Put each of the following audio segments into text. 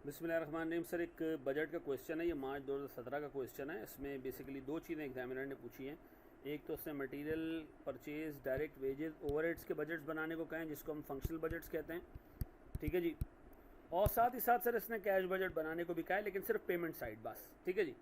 बिस्मिल्लाहिर्रहमानिर्रहीम। सर एक बजट का क्वेश्चन है, ये मार्च 2017 का क्वेश्चन है। इसमें बेसिकली दो चीज़ें एग्जामिनर ने पूछी हैं। एक तो उसने material purchase, direct wages, overheads के बजट्स बनाने को कहें, जिसको हम फंक्शनल बजट्स कहते हैं, ठीक है जी। और साथ ही साथ सर इसने कैश बजट बनाने को भी कहा है, लेकिन सिर्फ पेमेंट साइड बस, ठीक है जी,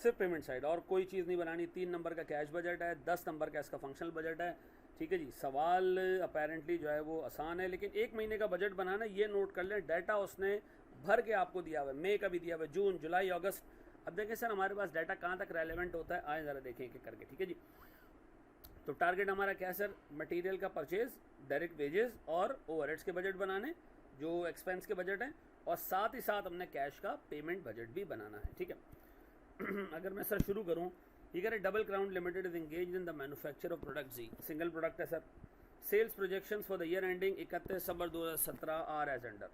सिर्फ पेमेंट साइड, और कोई चीज़ नहीं बनानी। 3 नंबर का कैश बजट है, 10 नंबर का इसका फंक्शनल बजट है, ठीक है जी। सवाल अपेरेंटली जो है वो आसान है, लेकिन एक महीने का बजट बनाना, ये नोट कर लें, डाटा उसने भर के आपको दिया हुआ है, मई का भी दिया हुआ है, जून, जुलाई, अगस्त। अब देखें सर हमारे पास डाटा कहाँ तक रेलेवेंट होता है, आए ज़रा देखें एक एक करके, ठीक है जी। तो टारगेट हमारा क्या है सर, मटेरियल का परचेज, डायरेक्ट वेजेस और ओवरहेड्स के बजट बनाने, जो एक्सपेंस के बजट हैं, और साथ ही साथ हमने कैश का पेमेंट बजट भी बनाना है, ठीक है। अगर मैं सर शुरू करूँ, ये कह रहे double crown limited is engage in the manufacture of product जी, सिंगल प्रोडक्ट है sir. Sales projections for the year ending 31 December 2017 are as under.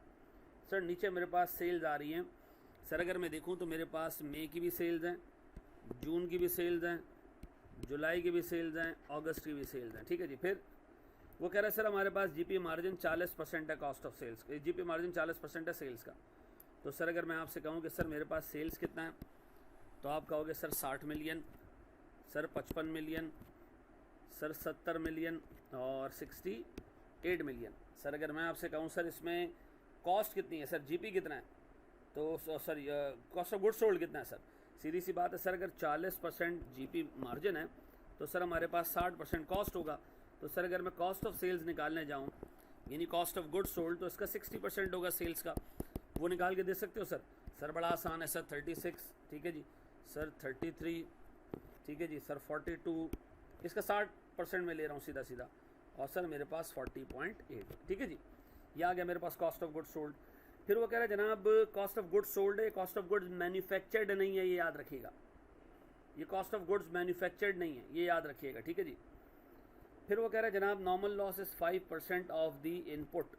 Sir नीचे मेरे पास सेल्स आ रही हैं सर। अगर मैं देखूं तो मेरे पास मई की भी सेल्स हैं, जून की भी सेल्स हैं, जुलाई की भी सेल्स हैं, अगस्त की भी सेल्स हैं, ठीक है जी। फिर वो कह रहा है सर हमारे पास जीपी मार्जिन 40% है cost of sales, GP margin 40% है सेल्स का। तो सर अगर मैं आपसे कहूँ कि सर मेरे पास सेल्स कितना है, तो आप कहोगे sir 60 million, sir 55 million, sir 70 million और 68 मिलियन। सर अगर मैं आपसे कहूँ सर इसमें कॉस्ट कितनी है, सर जीपी कितना है, तो sir cost of goods sold कितना है, सर सीधी सी बात है सर, अगर 40% जीपी मार्जिन है तो सर हमारे पास 60% कॉस्ट होगा। तो सर अगर मैं कॉस्ट ऑफ सेल्स निकालने जाऊँ, यानी कॉस्ट ऑफ गुड्स सोल्ड, तो इसका 60% होगा सेल्स का, वो निकाल के दे सकते हो सर। सर बड़ा आसान है सर, 36, ठीक है जी, सर 33, ठीक है जी, सर 42, इसका 60% में ले रहा हूँ सीधा सीधा, और सर मेरे पास 40.8, ठीक है जी। ये आ गया मेरे पास कॉस्ट ऑफ गुड्स सोल्ड। फिर वो कह रहा है जनाब कॉस्ट ऑफ गुड्स सोल्ड है, कॉस्ट ऑफ गुड्स मैन्युफैक्चर्ड नहीं है, ये याद रखिएगा, ये कॉस्ट ऑफ गुड्स मैन्युफैक्चर्ड नहीं है, ये याद रखिएगा, ठीक है जी। फिर वो कह रहा है जनाब normal loss is 5% of the input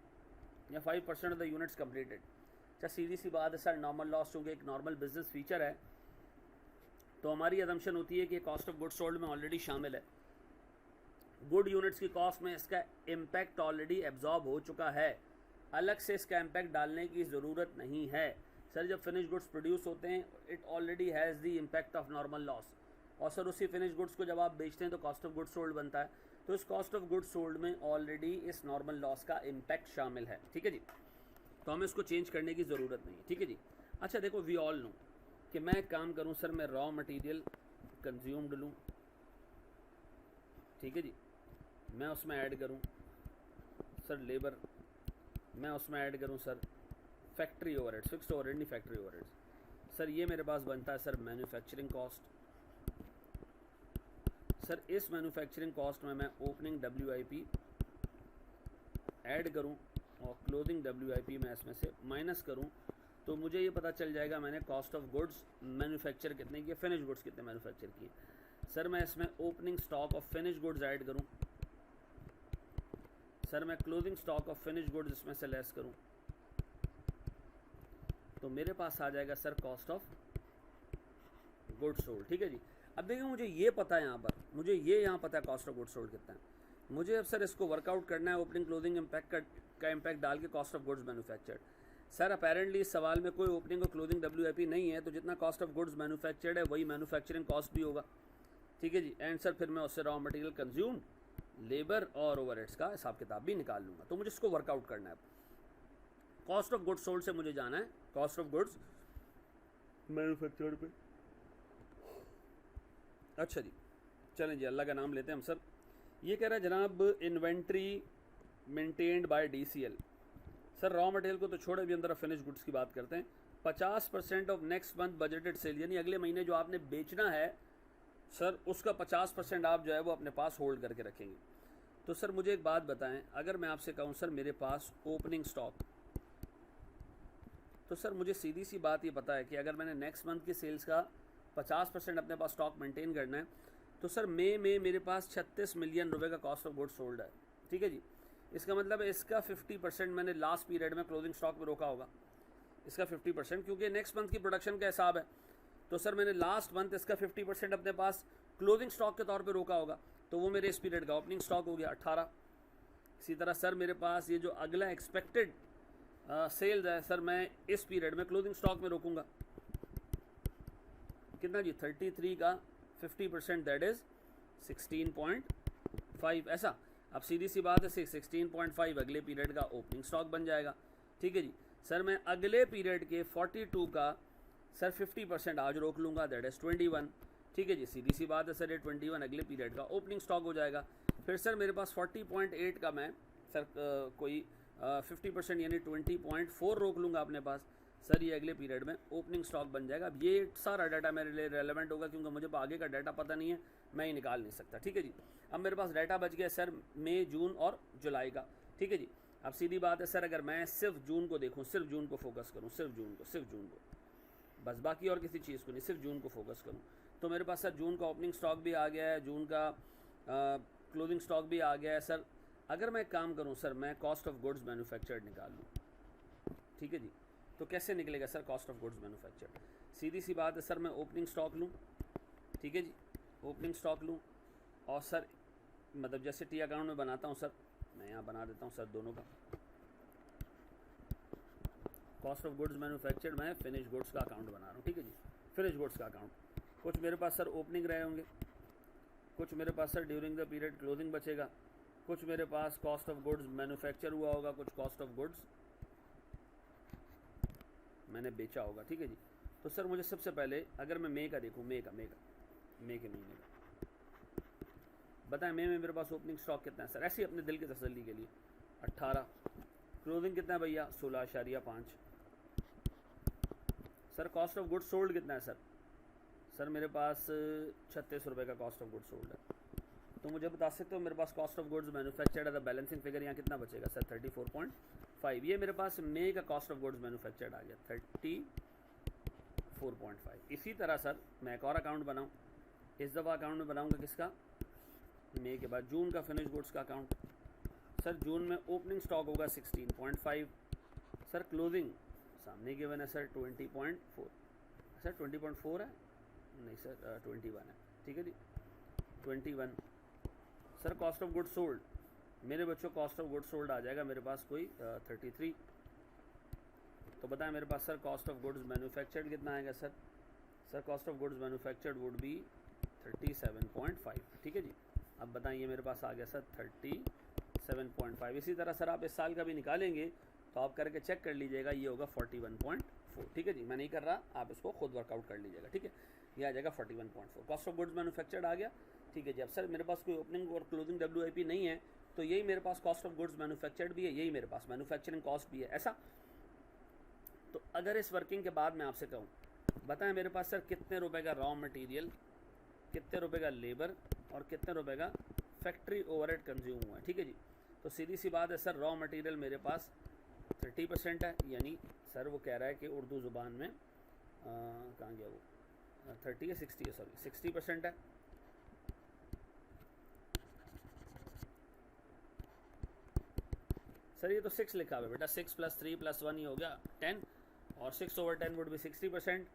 या 5% ऑफ द यूनिट्स कंप्लीटेड। अच्छा सीधी सी बात है सर, नॉर्मल लॉस चूँकि एक नॉर्मल बिजनेस फीचर है, तो हमारी अजम्पशन होती है कि कॉस्ट ऑफ गुड्स सोल्ड में ऑलरेडी शामिल है, गुड यूनिट्स की कॉस्ट में इसका इम्पैक्ट ऑलरेडी एब्जॉर्ब हो चुका है, अलग से इसका इम्पैक्ट डालने की ज़रूरत नहीं है। सर जब फिनिश गुड्स प्रोड्यूस होते हैं, it already has the impact of normal loss, और सर उसी फिनिश गुड्स को जब आप बेचते हैं तो कॉस्ट ऑफ गुड्स सोल्ड बनता है, तो इस कॉस्ट ऑफ गुड्स सोल्ड में ऑलरेडी इस नॉर्मल लॉस का इम्पैक्ट शामिल है, ठीक है जी। तो हमें इसको चेंज करने की ज़रूरत नहीं है, ठीक है जी। अच्छा देखो, वी ऑल नो कि मैं एक काम करूं सर, मैं रॉ मटेरियल कंज्यूम्ड लूँ, ठीक है जी, मैं उसमें ऐड करूं सर लेबर, मैं उसमें ऐड करूं sir factory overheads, fixed overhead नहीं फैक्ट्री ओवरहेड्स। सर ये मेरे पास बनता है सर मैन्युफैक्चरिंग कॉस्ट। सर इस मैन्युफैक्चरिंग कॉस्ट में मैं ओपनिंग WIP ऐड करूं और क्लोजिंग WIP मैं इसमें से माइनस करूं, तो मुझे ये पता चल जाएगा मैंने कॉस्ट ऑफ गुड्स मैन्युफैक्चर कितने किए, फिनिश गुड्स कितने मैन्युफैक्चर किए। सर मैं इसमें opening stock of finish goods add करूं, सर मैं closing stock of finish goods इसमें से लेस करूं, तो मेरे पास आ जाएगा sir cost of goods sold, ठीक है जी। अब देखिए मुझे ये पता है, यहाँ पर मुझे ये यहाँ पता है कॉस्ट ऑफ गुड्स सोल्ड कितना है, मुझे अब सर इसको वर्कआउट करना है ओपनिंग क्लोजिंग इम्पैक्ट का इम्पैक्ट डाल के cost of goods manufactured. Sir apparently इस सवाल में कोई ओपनिंग और क्लोजिंग WIP नहीं है, तो जितना कॉस्ट ऑफ गुड्स मैन्युफैक्चर्ड है वही मैन्युफैक्चरिंग कॉस्ट भी होगा, ठीक है जी। एंड सर फिर मैं उससे रॉ मटेरियल कंज्यूम, लेबर और ओवरहेड्स का हिसाब किताब भी निकाल लूँगा, तो मुझे इसको वर्कआउट करना है। कॉस्ट ऑफ गुड्स सोल्ड से मुझे जाना है कॉस्ट ऑफ गुड्स मैन्युफैक्चर्ड पे। अच्छा जी, चलें जी, अल्लाह का नाम लेते हैं हम सर। ये कह रहा है जनाब inventory maintained by DCL। Sir raw material को तो छोड़े, भी अंदर फिनिश गुड्स की बात करते हैं। 50% of next month budgeted sale, यानी अगले महीने जो आपने बेचना है सर उसका 50% आप जो है वो अपने पास होल्ड करके रखेंगे। तो सर मुझे एक बात बताएं, अगर मैं आपसे कहूं सर मेरे पास ओपनिंग स्टॉक, तो सर मुझे सीधी सी बात ये पता है कि अगर मैंने नेक्स्ट मंथ की सेल्स का 50% अपने पास स्टॉक मेंटेन करना है, तो सर मई में मेरे पास 36 मिलियन रुपए का कॉस्ट ऑफ गुड्स सोल्ड है, ठीक है जी। इसका मतलब है इसका 50% मैंने लास्ट पीरियड में क्लोजिंग स्टॉक में रोका होगा, इसका 50%, क्योंकि नेक्स्ट मंथ की प्रोडक्शन का हिसाब है, तो सर मैंने लास्ट मंथ इसका 50% अपने पास क्लोजिंग स्टॉक के तौर पे रोका होगा, तो वो मेरे इस पीरियड का ओपनिंग स्टॉक हो गया 18। इसी तरह सर मेरे पास ये जो अगला एक्सपेक्टेड सेल्स है सर, मैं इस पीरियड में क्लोजिंग स्टॉक में रोकूंगा कितना जी, 33 का 50%, दैट इज़ 16.5। ऐसा अब सीधी सी बात है, 16.5 अगले पीरियड का ओपनिंग स्टॉक बन जाएगा। ठीक है जी सर, मैं अगले पीरियड के 42 का सर 50% आज रोक लूँगा, दैट इज़ 21। ठीक है जी, सीधी सी बात है सर, ये 21 अगले पीरियड का ओपनिंग स्टॉक हो जाएगा। फिर सर मेरे पास 40.8 का मैं सर कोई 50% यानी 20.4 रोक लूँगा अपने पास, सर ये अगले पीरियड में ओपनिंग स्टॉक बन जाएगा। अब ये सारा डाटा मेरे लिए रेलेवेंट होगा क्योंकि मुझे आगे का डाटा पता नहीं है, मैं ही निकाल नहीं सकता। ठीक है जी, अब मेरे पास डाटा बच गया सर मई, जून और जुलाई का। ठीक है जी, अब सीधी बात है सर, अगर मैं सिर्फ जून को देखूँ, सिर्फ जून को फोकस करूँ, सिर्फ जून को बस, बाकी और किसी चीज़ को नहीं, सिर्फ जून को फोकस करूँ, तो मेरे पास सर जून का ओपनिंग स्टॉक भी आ गया है, जून का क्लोजिंग स्टॉक भी आ गया है सर। अगर मैं काम करूँ सर, मैं कॉस्ट ऑफ गुड्स मैन्युफैक्चर्ड निकाल लूँ। ठीक है जी, तो कैसे निकलेगा sir cost of goods manufactured? सीधी सी बात है सर, मैं ओपनिंग स्टॉक लूँ। ठीक है जी, ओपनिंग स्टॉक लूँ और सर मतलब जैसे टी अकाउंट में बनाता हूँ सर, मैं यहाँ बना देता हूँ सर दोनों का कॉस्ट ऑफ गुड्स मैन्युफैक्चर्ड, मैं फिनिश गुड्स का अकाउंट बना रहा हूँ। ठीक है जी, फिनिश गुड्स का अकाउंट, कुछ मेरे पास सर ओपनिंग रहे होंगे, कुछ मेरे पास sir during the period closing बचेगा, कुछ मेरे पास कॉस्ट ऑफ गुड्स मैन्युफैक्चर हुआ होगा, कुछ कॉस्ट ऑफ गुड्स मैंने बेचा होगा। ठीक है जी, तो सर मुझे सबसे पहले अगर मैं मई का देखूँ, मई के महीने का बताएं, मई में मेरे पास ओपनिंग स्टॉक कितना है सर, ऐसे ही अपने दिल की तसल्ली के लिए 18, क्लोजिंग कितना है भैया 16.5। Sir cost of goods sold कितना है सर मेरे पास 36 रुपये का कॉस्ट ऑफ गुड्स सोल्ड है। तो मुझे बता सकते हो मेरे पास कॉस्ट ऑफ गुड्स मैन्युफैक्चर्ड है, द बैलेंसिंग फिगर यहाँ कितना बचेगा सर 34.5। ये मेरे पास मई का कॉस्ट ऑफ गुड्स मैन्युफैक्चर्ड आ गया 34.5। इसी तरह सर मैं एक और अकाउंट बनाऊँ, इस दफ़ा अकाउंट में बनाऊँगा किसका, मई के बाद जून का फिनिश गुड्स का अकाउंट। सर जून में ओपनिंग स्टॉक होगा 16.5, सर क्लोजिंग सामने गिवन है सर 20.4। सर 20.4 है नहीं सर 21 है। ठीक है जी 21। Sir cost of good sold, मेरे बच्चों कॉस्ट ऑफ गुड सोल्ड आ जाएगा मेरे पास कोई 33। तो बताएं मेरे पास sir cost of goods manufactured कितना आएगा sir cost of goods manufactured would be 37.5। ठीक है जी, अब बताइए मेरे पास आ गया सर 37.5। इसी तरह सर आप इस साल का भी निकालेंगे तो आप करके चेक कर लीजिएगा, ये होगा 41.4। ठीक है जी, मैं नहीं कर रहा, आप इसको खुद वर्कआउट कर लीजिएगा। ठीक है, ये आ जाएगा 41.4, कॉस्ट ऑफ गुड्स मैन्युफैक्चर्ड आ गया। ठीक है जी, अब सर मेरे पास कोई ओपनिंग और क्लोजिंग WIP नहीं है, तो यही मेरे पास कॉस्ट ऑफ गुड्स मैन्युफैक्चर्ड भी है, यही मेरे पास मैन्युफैक्चरिंग कॉस्ट भी है। ऐसा तो अगर इस वर्किंग के बाद मैं आपसे कहूँ, बताएं मेरे पास सर कितने रुपए का रॉ मटेरियल, कितने रुपए का लेबर और कितने रुपए का फैक्ट्री ओवरहेड कंज्यूम हुआ है। ठीक है जी, तो सीधी सी बात है सर रॉ मटेरियल मेरे पास 30% है, यानी सर वो कह रहा है कि उर्दू ज़ुबान में कहाँ गया वो 30 या 60 है, सॉरी 60% है। सर ये तो 6 लिखा हुआ है बेटा, 6 + 3 + 1 ही हो गया 10, और 6/10 would be 60%,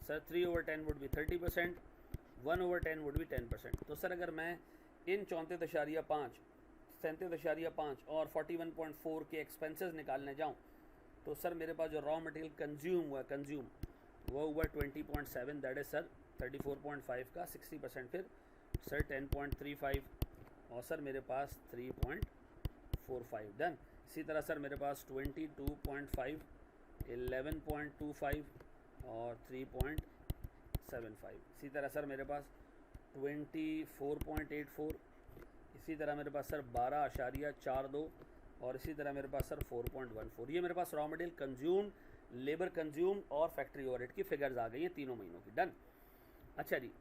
sir 3/10 would be 30%, 1/10 would be 10%। तो सर अगर मैं इन 34.5, 37.5 और 41.4 के एक्सपेंसेस निकालने जाऊं तो सर मेरे पास जो रॉ मटेरियल कंज्यूम हुआ वो हुआ 20.7, दैट इज सर 34.5 का 60%, फिर सर 10.35 और सर मेरे पास 3.45 डन। इसी तरह सर मेरे पास 22.5, 11.25 और 3.75। इसी तरह सर मेरे पास 24.84, इसी तरह मेरे पास सर 12.42 और इसी तरह मेरे पास सर 4.14। ये मेरे पास raw material consume, labour consume और फैक्ट्री ओवरहेड की फिगर्स आ गई हैं तीनों महीनों की। डन। अच्छा जी,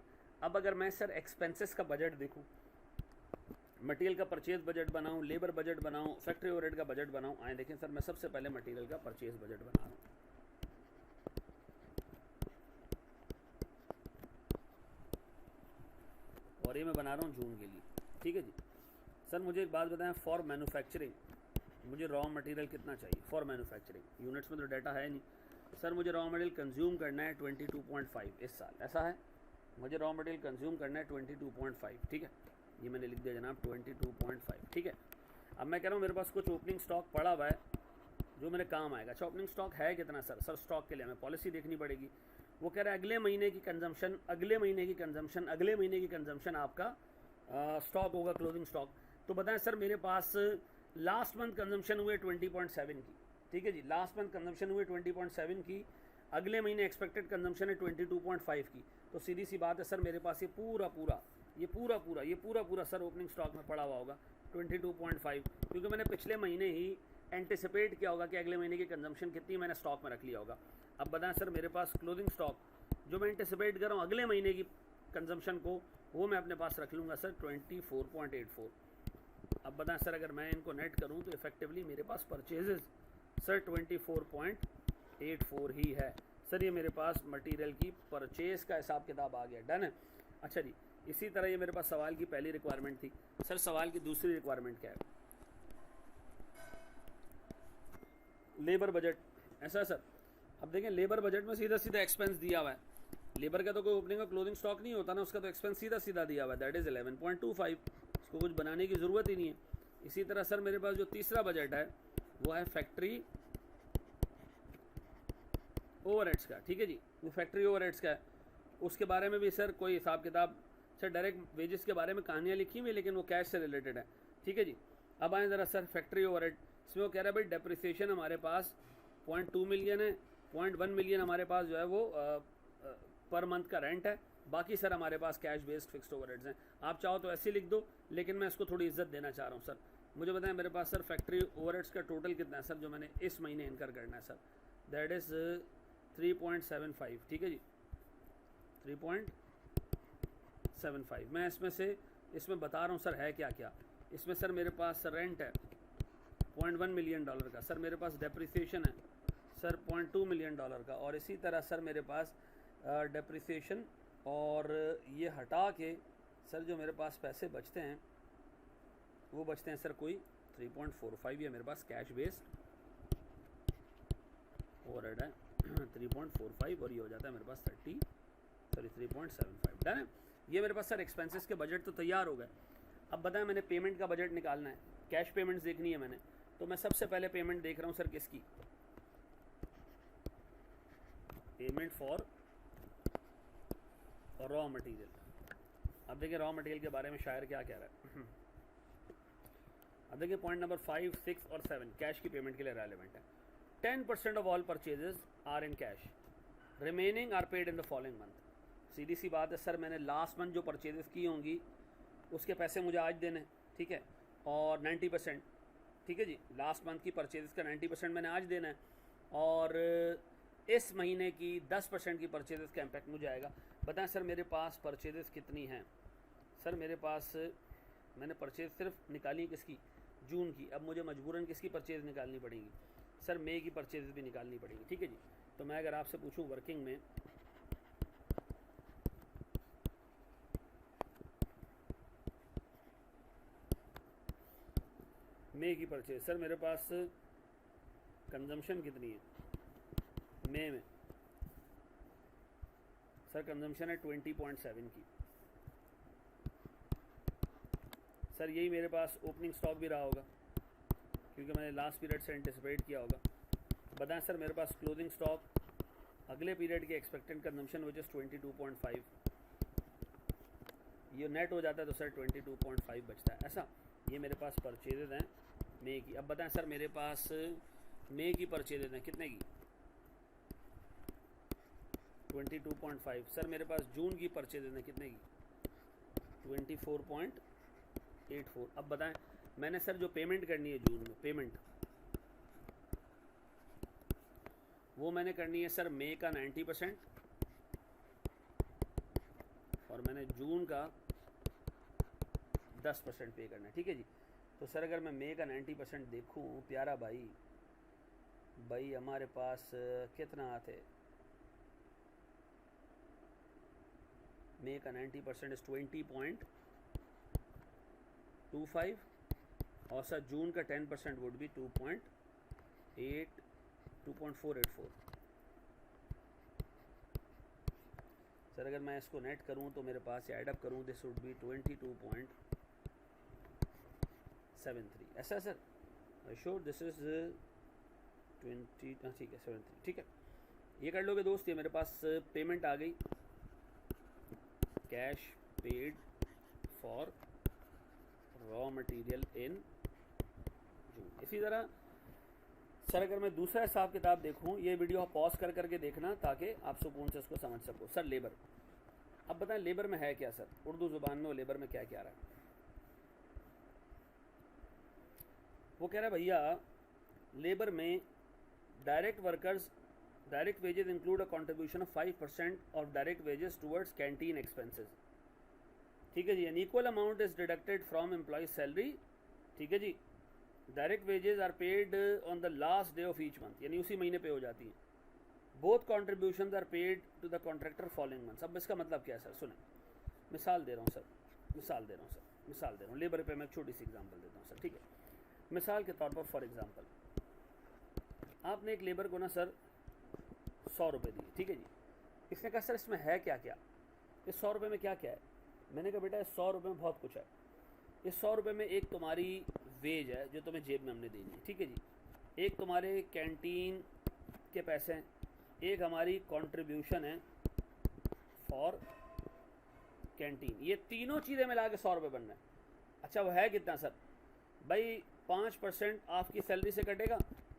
अब अगर मैं सर एक्सपेंसेस का बजट देखूं, मटेरियल का परचेज बजट बनाऊं, लेबर बजट बनाऊं, फैक्ट्री ओवरहेड का बजट बनाऊं, आए देखें सर मैं सबसे पहले मटेरियल का परचेज बजट बना रहा हूँ। और ये मैं बना रहा हूँ जून के लिए। ठीक है जी, सर मुझे एक बात बताएं, फॉर मैन्युफैक्चरिंग मुझे रॉ मटेरियल कितना चाहिए फॉर मैन्युफैक्चरिंग, यूनिट्स में तो डाटा है नहीं। सर मुझे रॉ मटेरियल कंज्यूम करना है 22.5 इस साल, ऐसा है, मुझे रॉ मटेरियल कंज्यूम करना है 22.5। ठीक है, ये मैंने लिख दिया जनाब 22.5। ठीक है, अब मैं कह रहा हूँ मेरे पास कुछ ओपनिंग स्टॉक पड़ा हुआ है जो मेरे काम आएगा। अच्छा ओपनिंग स्टॉक है कितना सर? सर स्टॉक के लिए हमें पॉलिसी देखनी पड़ेगी। वो कह रहा है अगले महीने की कंजम्पशन, अगले महीने की कंजम्पशन, अगले महीने की कंजम्पशन आपका स्टॉक होगा क्लोजिंग स्टॉक। तो बताएं सर मेरे पास लास्ट मंथ कंजम्पशन हुए 20.7 की, ठीक है जी, लास्ट मंथ कंजम्पशन हुए 20.7 की, अगले महीने एक्सपेक्टेड कंजम्पशन है 22.5 की। तो सीधी सी बात है सर मेरे पास ये पूरा सर ओपनिंग स्टॉक में पड़ा हुआ होगा 22.5, क्योंकि मैंने पिछले महीने ही एंटिसिपेट किया होगा कि अगले महीने की कंजम्पशन कितनी मैंने स्टॉक में रख लिया होगा। अब बताएं सर मेरे पास क्लोजिंग स्टॉक जो मैं एंटिसिपेट कर रहा हूँ अगले महीने की कंजम्पशन को, वो मैं अपने पास रख लूँगा सर 24.84। अब बताएं सर अगर मैं इनको नेट करूँ तो इफेक्टिवली मेरे पास परचेजेस सर 24.84 ही है। सर ये मेरे पास मटेरियल की परचेज का हिसाब किताब आ गया, डन है। अच्छा जी, इसी तरह ये मेरे पास सवाल की पहली रिक्वायरमेंट थी। सर सवाल की दूसरी रिक्वायरमेंट क्या है? Labour budget. ऐसा है सर, अब देखें लेबर बजट में सीधा सीधा एक्सपेंस दिया हुआ है। लेबर का तो कोई ओपनिंग और क्लोजिंग स्टॉक नहीं होता ना, उसका तो एक्सपेंस सीधा सीधा दिया हुआ है, दैट इज़ 11.25। इसको कुछ बनाने की ज़रूरत ही नहीं है। इसी तरह सर मेरे पास जो तीसरा बजट है वो है फैक्ट्री ओवरहेड्स का, ठीक है जी, वो फैक्ट्री ओवरहेड्स का है। उसके बारे में भी सर कोई हिसाब किताब, सर डायरेक्ट वेजेस के बारे में कहानियाँ लिखी हुई है लेकिन वो कैश से रिलेटेड है, ठीक है जी। अब आए ज़रा सर फैक्ट्री ओवरहेड, इसमें वो कह रहा है भाई डेप्रिसिएशन हमारे पास 0.2 मिलियन है, 0.1 मिलियन हमारे पास जो है वो पर मंथ का रेंट है, बाकी सर हमारे पास कैश बेस्ड फिक्स्ड ओवरहेड्स हैं। आप चाहो तो ऐसे लिख दो, लेकिन मैं इसको थोड़ी इज्जत देना चाह रहा हूँ सर। मुझे बताएं मेरे पास सर फैक्ट्री ओवरहेड्स का टोटल कितना है सर जो मैंने इस महीने इनकर करना है सर, दैट इज़ 3.75, ठीक है जी, 3.75। मैं इसमें बता रहा हूँ सर है क्या क्या। इसमें सर मेरे पास रेंट है 0.1 मिलियन डॉलर का, सर मेरे पास डेप्रिसिएशन है सर 0.2 मिलियन डॉलर का, और इसी तरह सर मेरे पास डेप्रिसिएशन और ये हटा के सर जो मेरे पास पैसे बचते हैं वो बचते हैं सर कोई 3.45, ये मेरे पास कैश बेस्ड ओवरहेड है 3.45, और ये हो जाता है मेरे पास 3.75, डन है। ये मेरे पास सर एक्सपेंसेस के बजट तो तैयार हो गए। अब बताएं मैंने पेमेंट का बजट निकालना है, कैश पेमेंट्स देखनी है मैंने, तो मैं सबसे पहले पेमेंट देख रहा हूँ सर किसकी, पेमेंट फॉर रॉ मटेरियल। अब देखिए रॉ मटेरियल के बारे में शायर क्या कह रहा है। अब देखिए पॉइंट नंबर 5, 6 और 7 कैश की पेमेंट के लिए रेलेवेंट है। 10% of all purchases are in cash, remaining are paid in the following month. सीधी सी बात है सर, मैंने लास्ट मंथ जो परचेजेस की होंगी उसके पैसे मुझे आज देने, ठीक है, और 90%, ठीक है जी, लास्ट मंथ की परचेजेस का 90% मैंने आज देना है, और इस महीने की 10% की परचेजेस का इम्पैक्ट मुझे आएगा। बताएं सर मेरे पास परचेजेस कितनी हैं? सर मेरे पास मैंने परचेज सिर्फ निकाली किसकी, जून की। अब मुझे मजबूरन किसकी परचेज निकालनी पड़ेगी सर, मई की परचेज भी निकालनी पड़ेगी, ठीक है जी। तो मैं अगर आपसे पूछूं वर्किंग में, मई की परचेज, सर मेरे पास कंजम्पशन कितनी है मई में? सर कंजम्पशन है 20.7 की। सर यही मेरे पास ओपनिंग स्टॉक भी रहा होगा क्योंकि मैंने लास्ट पीरियड से एंटिसिपेट किया होगा। बताएं सर मेरे पास क्लोजिंग स्टॉक अगले पीरियड की एक्सपेक्टेड कंजम्पशन विच इज़ 22.5, ये नेट हो जाता है तो सर 22.5 बचता है। ऐसा ये मेरे पास परचेजेज हैं मई की। अब बताएं सर मेरे पास मई की परचेजेज हैं कितने की, 22.5। सर मेरे पास जून की परचेजेज हैं कितने की, 24.84। अब बताएं मैंने सर जो पेमेंट करनी है जून में, पेमेंट वो मैंने करनी है सर मई का 90% और मैंने जून का 10% पे करना है, ठीक है जी। तो सर अगर मैं मई का 90% देखूं प्यारा भाई हमारे पास कितना आते, मई का 90% इज 20.25 और सर जून का 10% वुड बी 2.484। सर अगर मैं इसको नेट करूं तो मेरे पास ऐड अप करूं दिस वुड बी 22.73। ऐसा sir I sure this is 20, हाँ ठीक है 73, ठीक है ये कर लोगे दोस्त। ये मेरे पास पेमेंट आ गई, cash paid for raw material in June. इसी तरह सर अगर मैं दूसरा हिसाब किताब देखूं, ये वीडियो आप पॉज कर करके देखना ताकि आप सुकून से इसको समझ सको। सर लेबर, अब बताएं लेबर में है क्या सर, उर्दू ज़ुबान में लेबर में क्या क्या रहा है। वो कह रहा है भैया लेबर में direct workers direct wages include a contribution of 5% of direct wages towards canteen expenses, ठीक है जी। An equal amount is deducted from employee salary, ठीक है जी। Direct wages are paid on the last day of each month, यानी उसी महीने पे हो जाती हैं। Both contribution are paid to the contractor following months. अब इसका मतलब क्या है सर, सुने मिसाल दे रहा हूँ सर, मिसाल दे रहा हूँ लेबर पे मैं एक छोटी सी एग्जांपल देता हूँ सर, ठीक है। मिसाल के तौर पर फॉर एग्जांपल आपने एक लेबर को ना सर 100 रुपये दिए, ठीक है जी। इसने कहा सर इसमें है क्या क्या, इस 100 रुपये में क्या क्या है। मैंने कहा बेटा इस 100 रुपये में बहुत कुछ है। इस 100 रुपये में एक तुम्हारी वेज है जो तुम्हें जेब में हमने देनी है, ठीक है जी। एक तुम्हारे कैंटीन के पैसे हैं, एक हमारी कंट्रीब्यूशन है फॉर कैंटीन। ये तीनों चीज़ें मिला के 100 रुपये बनना है। अच्छा वो है कितना सर, भाई 5% आपकी सैलरी से कटेगा,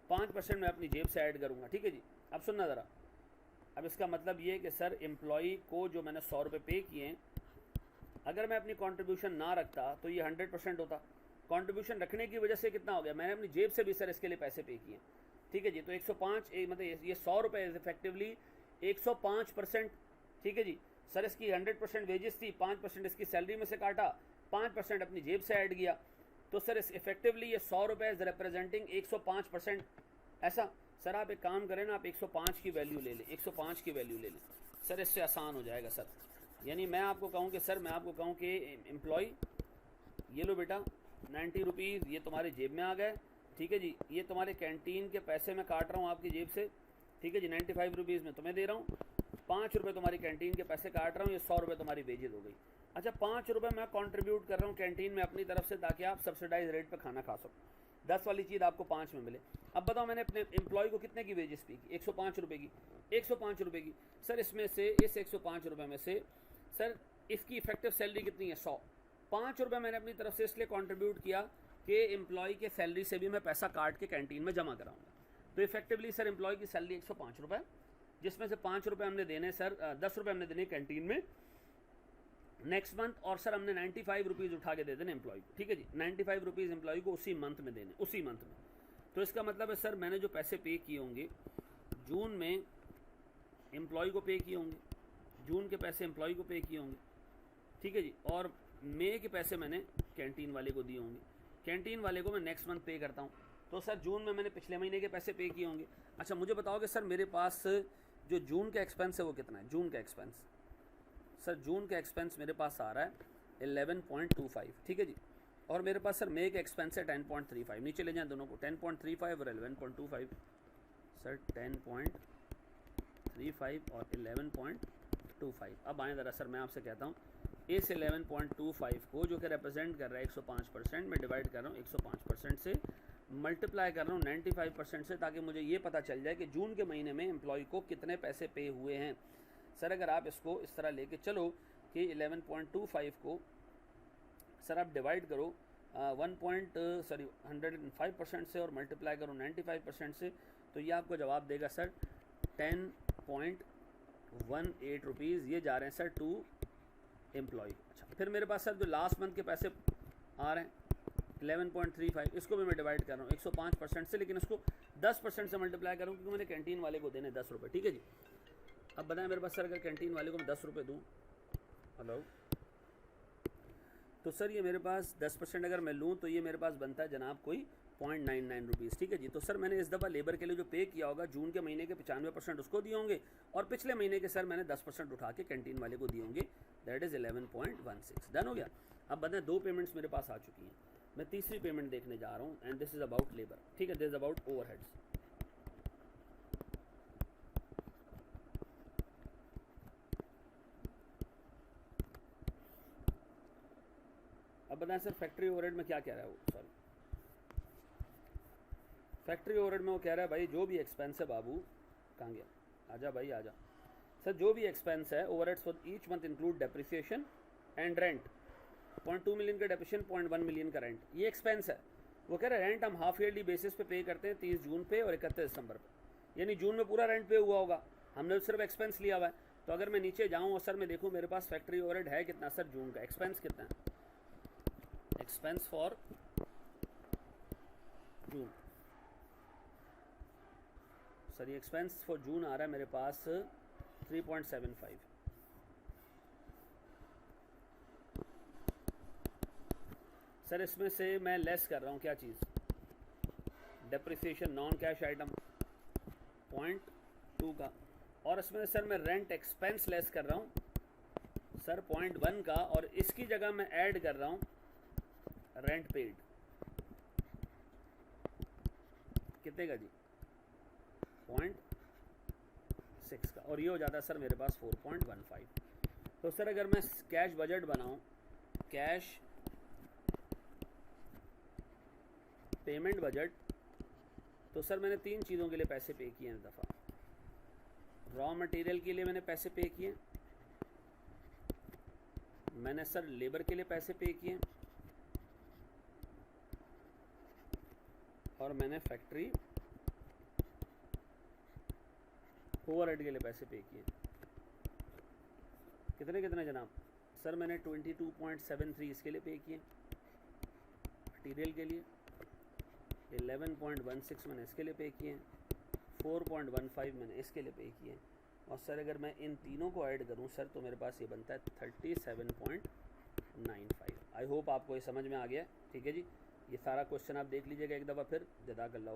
5% मैं अपनी जेब से ऐड करूँगा, ठीक है जी। अब सुनना ज़रा, अब इसका मतलब ये है कि सर एम्प्लॉई को जो मैंने 100 रुपये पे किए हैं, अगर मैं अपनी कंट्रीब्यूशन ना रखता तो ये 100% होता। कंट्रीब्यूशन रखने की वजह से कितना हो गया, मैंने अपनी जेब से भी सर इसके लिए पैसे पे किए, ठीक है जी। तो 105 मतलब ये 100 रुपये इफेक्टिवली 105%, ठीक है जी। सर इसकी 100% वेजेस थी, 5% इसकी सैलरी में से काटा, 5% अपनी जेब से ऐड किया, तो सर इस इफेक्टिवली ये 100 रुपये इज रिप्रेजेंटिंग 105%। ऐसा सर आप एक काम करें ना, आप 105 की वैल्यू ले लें, 105 की वैल्यू ले लें सर, इससे आसान हो जाएगा सर। यानी मैं आपको कहूँ कि सर मैं आपको कहूँ कि एम्प्लॉय ये लो बेटा 90 रुपीज़ ये तुम्हारी जेब में आ गए, ठीक है जी। ये तुम्हारे कैंटीन के पैसे मैं काट रहा हूँ आपकी जेब से, ठीक है जी। 95 रुपीज़ में तुम्हें दे रहा हूँ, 5 रुपये तुम्हारी कैंटीन के पैसे काट रहा हूँ, ये 100 रुपये तुम्हारी वेजेज हो गई। अच्छा 5 रुपये मैं कंट्रीब्यूट कर रहा हूँ कैंटीन में अपनी तरफ से ताकि आप सब्सिडाइज रेट पर खाना खा सको, 10 वाली चीज़ आपको 5 में मिले। अब बताओ मैंने अपने एम्प्लॉय को कितने की वेजेस पी की, 105 रुपये की, 105 रुपये की। सर इसमें से इस 105 रुपये में से सर इसकी इफेक्टिव सैलरी कितनी है 100, 5 रुपये मैंने अपनी तरफ से इसलिए कंट्रीब्यूट किया कि एम्प्लॉय के सैलरी से भी मैं पैसा काट के कैंटीन में जमा कराऊंगा। तो इफेक्टिवली सर एम्प्लॉय की सैलरी 105 रुपये, जिसमें से 5 रुपये हमने देने सर 10 रुपये हमने देने कैंटीन में नेक्स्ट मंथ, और सर हमने 95 रुपीज़ उठा के दे देने एम्प्लॉय को, ठीक है जी। 95 रुपीज़ एम्प्लॉय को उसी मंथ में देने, उसी मंथ में। तो इसका मतलब है सर मैंने जो पैसे पे किए होंगे जून में एम्प्लॉय को पे किए होंगे, जून के पैसे एम्प्लॉय को पे किए होंगे, ठीक है जी। और मई के पैसे मैंने कैंटीन वाले को दिए होंगे, कैंटीन वाले को मैं नेक्स्ट मंथ पे करता हूँ। तो सर जून में मैंने पिछले महीने के पैसे पे किए होंगे। अच्छा मुझे बताओ कि सर मेरे पास जो जून का एक्सपेंस है वो कितना है, जून का एक्सपेंस सर जून का एक्सपेंस मेरे पास आ रहा है 11.25, ठीक है जी। और मेरे पास सर मई का एक्सपेंस है 10.35, नीचे ले जाएं दोनों को, 10.35 और 11.25 सर 10.35 और 11.25। अब आएँ ज़रा सर मैं आपसे कहता हूँ इस 11.25 को जो कि रिप्रेजेंट कर रहा है 105% में डिवाइड कर रहा हूँ 105% से, मल्टीप्लाई कर रहा हूँ 95% से, ताकि मुझे ये पता चल जाए कि जून के महीने में एम्प्लॉय को कितने पैसे पे हुए हैं। सर अगर आप इसको इस तरह लेके चलो कि 11.25 को सर आप डिवाइड करो 105% से और मल्टीप्लाई करो 95% से, तो ये आपको जवाब देगा सर 10.18 रुपीज़ ये जा रहे हैं सर टू एम्प्लॉय। अच्छा फिर मेरे पास सर जो लास्ट मंथ के पैसे आ रहे हैं 11.35, इसको भी मैं डिवाइड कर रहा हूँ 105% से, लेकिन इसको 10% से मल्टीप्लाई करूँ क्योंकि मैंने कैंटीन वाले को देने 10 रुपये, ठीक है जी। अब बताएं मेरे पास सर अगर कैंटीन वाले को मैं 10 रुपये दूँ, हेलो, तो सर ये मेरे पास 10% अगर मैं लूँ तो ये मेरे पास बनता है जनाब कोई 0.99 रुपीज़, ठीक है जी। तो सर मैंने इस दफ़ा लेबर के लिए जो पे किया होगा जून के महीने के 95% उसको दिए होंगे, और पिछले महीने के सर मैंने 10% उठा के कैंटीन वाले को दिए होंगे, दैट इज़ 11.16। डन हो गया। अब बताएं 2 पेमेंट्स मेरे पास आ चुकी हैं, मैं तीसरी पेमेंट देखने जा रहा हूँ, and this is about labour, ठीक है, दिस इज़ अबाउट ओवरहेड्स। अब बताएं सर फैक्ट्री ओवरहेड में क्या कह रहा है वो, सॉरी फैक्ट्री ओवरहेड में वो कह रहा है भाई जो भी एक्सपेंस है बाबू, कहाँ गया, आजा भाई आजा सर, जो भी एक्सपेंस है overheads for each month include depreciation and rent, 0.2 million का डेप्रिसिएशन, 0.1 मिलियन का रेंट, ये एक्सपेंस है। वो कह रहे हैं रेंट हम हाफ ईयरली बेसिस पे करते हैं 30 जून पे और 31 दिसंबर पे, यानी जून में पूरा रेंट पे हुआ होगा, हमने सिर्फ एक्सपेंस लिया हुआ है। तो अगर मैं नीचे जाऊँ और सर मैं देखूँ मेरे पास फैक्ट्री ओवरहेड है कितना सर जून का, एक्सपेंस कितना है, एक्सपेंस फॉर जून, सर ये एक्सपेंस फॉर जून आ रहा है मेरे पास 3.75। सर इसमें से मैं लेस कर रहा हूँ क्या चीज़, डेप्रिसिएशन नॉन कैश आइटम 0.2 का, और इसमें सर मैं रेंट एक्सपेंस लेस कर रहा हूँ सर 0.1 का, और इसकी जगह मैं ऐड कर रहा हूँ रेंट पेड, कितने का जी, 0.6 का, और ये हो जाता है सर मेरे पास 4.15। तो सर अगर मैं कैश बजट बनाऊँ, कैश पेमेंट बजट, तो सर मैंने 3 चीज़ों के लिए पैसे पे किए हैं इस दफ़ा। रॉ मटेरियल के लिए मैंने पैसे पे किए, मैंने सर लेबर के लिए पैसे पे किए, और मैंने फैक्ट्री ओवरहेड के लिए पैसे पे किए। कितने कितने जनाब, सर मैंने 22.73 इसके लिए पे किए मटीरियल के लिए, 11.16 मैंने इसके लिए पे किए, 4.15 मैंने इसके लिए पे किए, और सर अगर मैं इन तीनों को ऐड करूं सर तो मेरे पास ये बनता है 37.95। आई होप आपको ये समझ में आ गया, ठीक है जी। ये सारा क्वेश्चन आप देख लीजिएगा एक दफ़ा फिर, जज़ाकल्लाह।